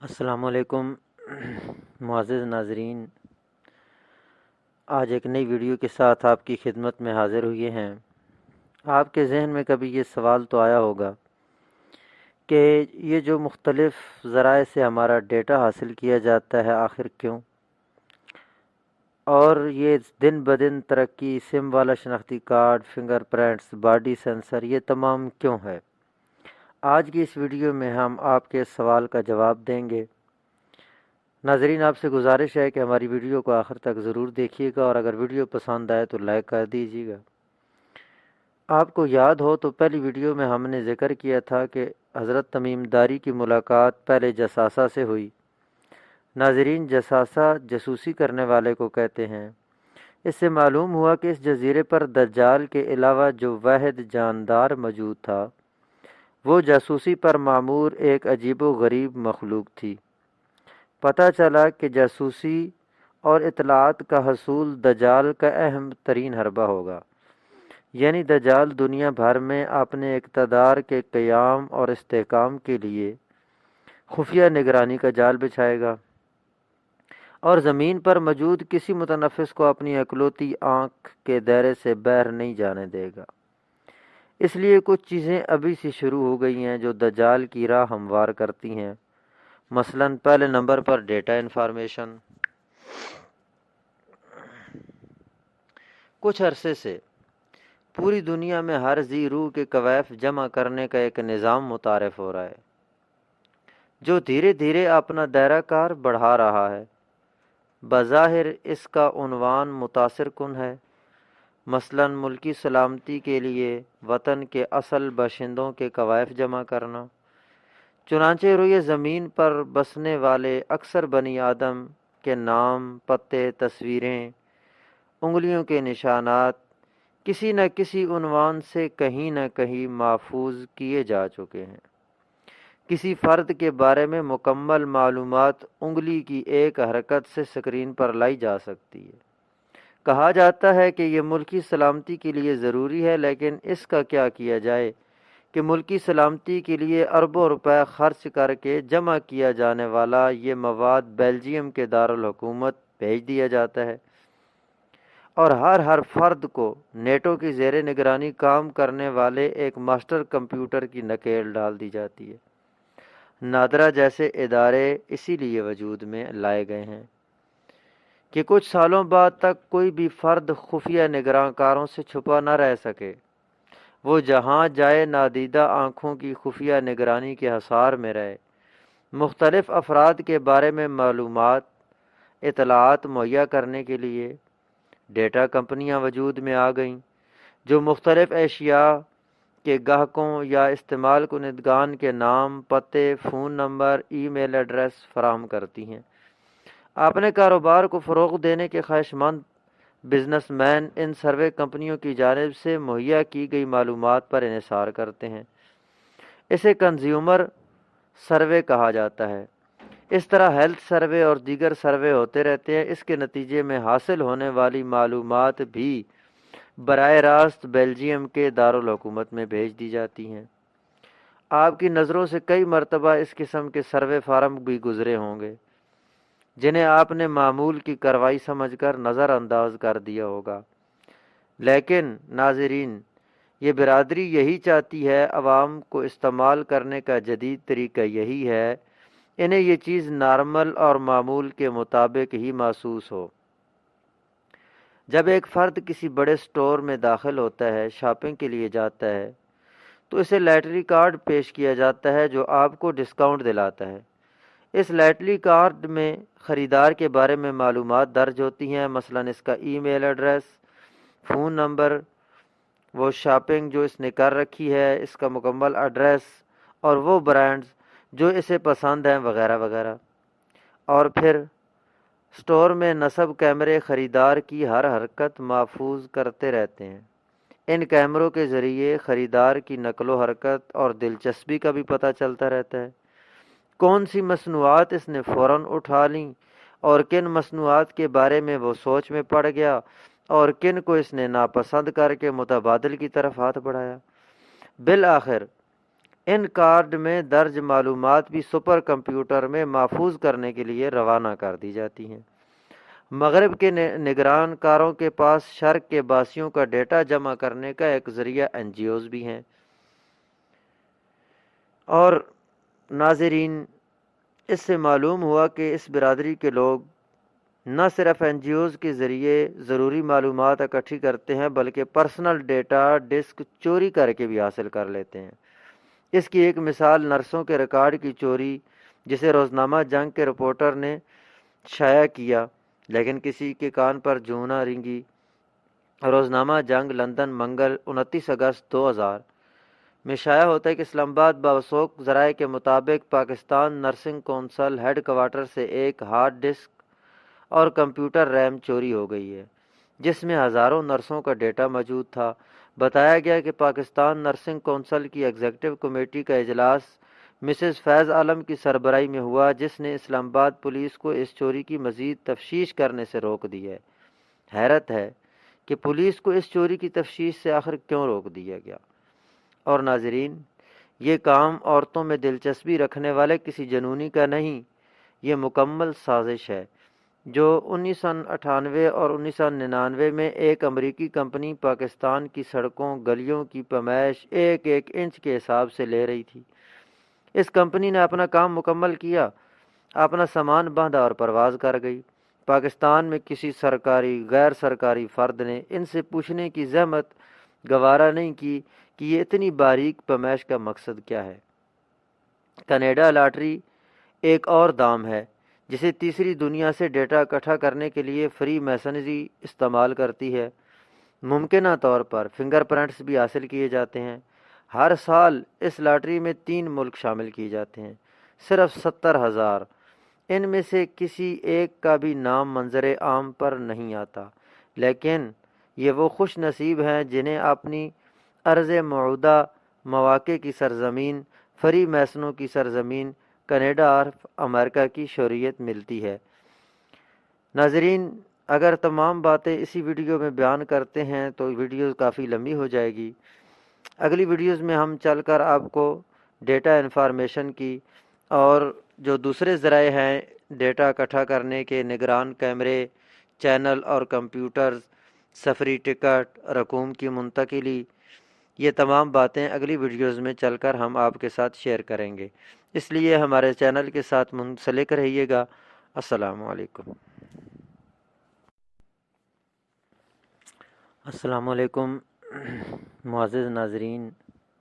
السلام علیکم معزز ناظرین، آج ایک نئی ویڈیو کے ساتھ آپ کی خدمت میں حاضر ہوئے ہیں۔ آپ کے ذہن میں کبھی یہ سوال تو آیا ہوگا کہ یہ جو مختلف ذرائع سے ہمارا ڈیٹا حاصل کیا جاتا ہے آخر کیوں؟ اور یہ دن بدن ترقی، سم والا شناختی card, finger prints, body sensor, یہ تمام کیوں ہے؟ آج کی اس ویڈیو میں ہم آپ کے سوال کا جواب دیں گے۔ ناظرین، آپ سے گزارش ہے کہ ہماری ویڈیو کو آخر تک ضرور دیکھیے گا، اور اگر ویڈیو پسند آئے تو لائک کر دیجیے گا۔ آپ کو یاد ہو تو پہلی ویڈیو میں ہم نے ذکر کیا تھا کہ حضرت تمیم داری کی ملاقات پہلے جساسہ سے ہوئی۔ ناظرین، جساسہ جاسوسی کرنے والے کو کہتے ہیں۔ اس سے معلوم ہوا کہ اس جزیرے پر دجال کے علاوہ جو واحد جاندار موجود تھا وہ جاسوسی پر معمور ایک عجیب و غریب مخلوق تھی۔ پتہ چلا کہ جاسوسی اور اطلاعات کا حصول دجال کا اہم ترین حربہ ہوگا، یعنی دجال دنیا بھر میں اپنے اقتدار کے قیام اور استحکام کے لیے خفیہ نگرانی کا جال بچھائے گا، اور زمین پر موجود کسی متنفس کو اپنی اکلوتی آنکھ کے دائرے سے باہر نہیں جانے دے گا۔ اس لیے کچھ چیزیں ابھی سے شروع ہو گئی ہیں جو دجال کی راہ ہموار کرتی ہیں۔ مثلاً پہلے نمبر پر ڈیٹا انفارمیشن۔ کچھ عرصے سے پوری دنیا میں ہر ذی روح کے کویف جمع کرنے کا ایک نظام متعارف ہو رہا ہے جو دھیرے دھیرے اپنا دائرہ کار بڑھا رہا ہے۔ بظاہر اس کا عنوان متاثر کن ہے، مثلاً ملکی سلامتی کے لیے وطن کے اصل باشندوں کے کویف جمع کرنا۔ چنانچہ روئے زمین پر بسنے والے اکثر بنی آدم کے نام، پتے، تصویریں، انگلیوں کے نشانات کسی نہ کسی عنوان سے کہیں نہ کہیں محفوظ کیے جا چکے ہیں۔ کسی فرد کے بارے میں مکمل معلومات انگلی کی ایک حرکت سے سکرین پر لائی جا سکتی ہے۔ کہا جاتا ہے کہ یہ ملکی سلامتی کے لیے ضروری ہے، لیکن اس کا کیا کیا جائے کہ ملکی سلامتی کے لیے اربوں روپے خرچ کر کے جمع کیا جانے والا یہ مواد بیلجیم کے دارالحکومت بھیج دیا جاتا ہے، اور ہر فرد کو نیٹو کی زیر نگرانی کام کرنے والے ایک ماسٹر کمپیوٹر کی نکیل ڈال دی جاتی ہے۔ نادرا جیسے ادارے اسی لیے وجود میں لائے گئے ہیں کہ کچھ سالوں بعد تک کوئی بھی فرد خفیہ نگراں کاروں سے چھپا نہ رہ سکے۔ وہ جہاں جائے نادیدہ آنکھوں کی خفیہ نگرانی کے حصار میں رہے۔ مختلف افراد کے بارے میں معلومات، اطلاعات مہیا کرنے کے لیے ڈیٹا کمپنیاں وجود میں آ گئیں جو مختلف اشیاء کے گاہکوں یا استعمال کنندگان کے نام، پتے، فون نمبر، ای میل ایڈریس فراہم کرتی ہیں۔ اپنے کاروبار کو فروغ دینے کے خواہش مند بزنس مین ان سروے کمپنیوں کی جانب سے مہیا کی گئی معلومات پر انحصار کرتے ہیں۔ اسے کنزیومر سروے کہا جاتا ہے۔ اس طرح ہیلتھ سروے اور دیگر سروے ہوتے رہتے ہیں۔ اس کے نتیجے میں حاصل ہونے والی معلومات بھی براہ راست بیلجیم کے دارالحکومت میں بھیج دی جاتی ہیں۔ آپ کی نظروں سے کئی مرتبہ اس قسم کے سروے فارم بھی گزرے ہوں گے جنہیں آپ نے معمول کی کارروائی سمجھ کر نظر انداز کر دیا ہوگا، لیکن ناظرین، یہ برادری یہی چاہتی ہے، عوام کو استعمال کرنے کا جدید طریقہ یہی ہے، انہیں یہ چیز نارمل اور معمول کے مطابق ہی محسوس ہو۔ جب ایک فرد کسی بڑے سٹور میں داخل ہوتا ہے، شاپنگ کے لیے جاتا ہے، تو اسے لاٹری کارڈ پیش کیا جاتا ہے جو آپ کو ڈسکاؤنٹ دلاتا ہے۔ اس لاٹری کارڈ میں خریدار کے بارے میں معلومات درج ہوتی ہیں، مثلاً اس کا ای میل ایڈریس، فون نمبر، وہ شاپنگ جو اس نے کر رکھی ہے، اس کا مکمل ایڈریس، اور وہ برانڈز جو اسے پسند ہیں، وغیرہ وغیرہ۔ اور پھر سٹور میں نصب کیمرے خریدار کی ہر حرکت محفوظ کرتے رہتے ہیں۔ ان کیمروں کے ذریعے خریدار کی نقل و حرکت اور دلچسپی کا بھی پتہ چلتا رہتا ہے۔ کون سی مصنوعات اس نے فوراً اٹھا لیں اور کن مصنوعات کے بارے میں وہ سوچ میں پڑ گیا اور کن کو اس نے ناپسند کر کے متبادل کی طرف ہاتھ بڑھایا۔ بالآخر ان کارڈ میں درج معلومات بھی سپر کمپیوٹر میں محفوظ کرنے کے لیے روانہ کر دی جاتی ہیں۔ مغرب کے نگران کاروں کے پاس شرق کے باسیوں کا ڈیٹا جمع کرنے کا ایک ذریعہ NGOs بھی ہیں۔ اور ناظرین، اس سے معلوم ہوا کہ اس برادری کے لوگ نہ صرف NGOs کے ذریعے ضروری معلومات اکٹھی کرتے ہیں بلکہ پرسنل ڈیٹا ڈسک چوری کر کے بھی حاصل کر لیتے ہیں۔ اس کی ایک مثال نرسوں کے ریکارڈ کی چوری، جسے روزنامہ جنگ کے رپورٹر نے شائع کیا لیکن کسی کے کان پر جوں نہ رینگی۔ روزنامہ جنگ لندن منگل 29 اگست 2000 میں شائع ہوتا ہے کہ اسلام آباد باوثوق ذرائع کے مطابق Pakistan nursing council head quarter سے ایک ہارڈ ڈسک اور کمپیوٹر ریم چوری ہو گئی ہے جس میں ہزاروں نرسوں کا ڈیٹا موجود تھا۔ بتایا گیا کہ پاکستان نرسنگ کونسل کی ایگزیکٹو کمیٹی کا اجلاس مسز فیض عالم کی سربراہی میں ہوا، جس نے اسلام آباد پولیس کو اس چوری کی مزید تفتیش کرنے سے روک دی ہے۔ حیرت ہے کہ پولیس کو اس چوری کی تفتیش سے آخر کیوں روک دیا گیا؟ اور ناظرین، یہ کام عورتوں میں دلچسپی رکھنے والے کسی جنونی کا نہیں، یہ مکمل سازش ہے جو 1998 اور 1999 میں ایک امریکی کمپنی پاکستان کی سڑکوں گلیوں کی پیمائش ایک ایک انچ کے حساب سے لے رہی تھی۔ اس کمپنی نے اپنا کام مکمل کیا، اپنا سامان باندھا اور پرواز کر گئی۔ پاکستان میں کسی سرکاری غیر سرکاری فرد نے ان سے پوچھنے کی زحمت گوارا نہیں کی کہ یہ اتنی باریک پیمائش کا مقصد کیا ہے۔ کینیڈا لاٹری ایک اور دام ہے جسے تیسری دنیا سے ڈیٹا اکٹھا کرنے کے لیے فری میسنری استعمال کرتی ہے۔ ممکنہ طور پر فنگر پرنٹس بھی حاصل کیے جاتے ہیں۔ ہر سال اس لاٹری میں 3 ملک شامل کیے جاتے ہیں، صرف 70,000۔ ان میں سے کسی ایک کا بھی نام منظر عام پر نہیں آتا، لیکن یہ وہ خوش نصیب ہیں جنہیں اپنی ارض معودہ مواقع کی سرزمین، فری میسنوں کی سرزمین کینیڈا اور امریکہ کی شہریت ملتی ہے۔ ناظرین، اگر تمام باتیں اسی ویڈیو میں بیان کرتے ہیں تو ویڈیو کافی لمبی ہو جائے گی۔ اگلی ویڈیوز میں ہم چل کر آپ کو ڈیٹا انفارمیشن کی اور جو دوسرے ذرائع ہیں ڈیٹا اکٹھا کرنے کے، نگران کیمرے، چینل اور کمپیوٹرز، سفری ٹکٹ، رقوم کی منتقلی، یہ تمام باتیں اگلی ویڈیوز میں چل کر ہم آپ کے ساتھ شیئر کریں گے، اس لیے ہمارے چینل کے ساتھ منسلک رہیے گا۔ السلام علیکم۔ السلام علیکم معزز ناظرین۔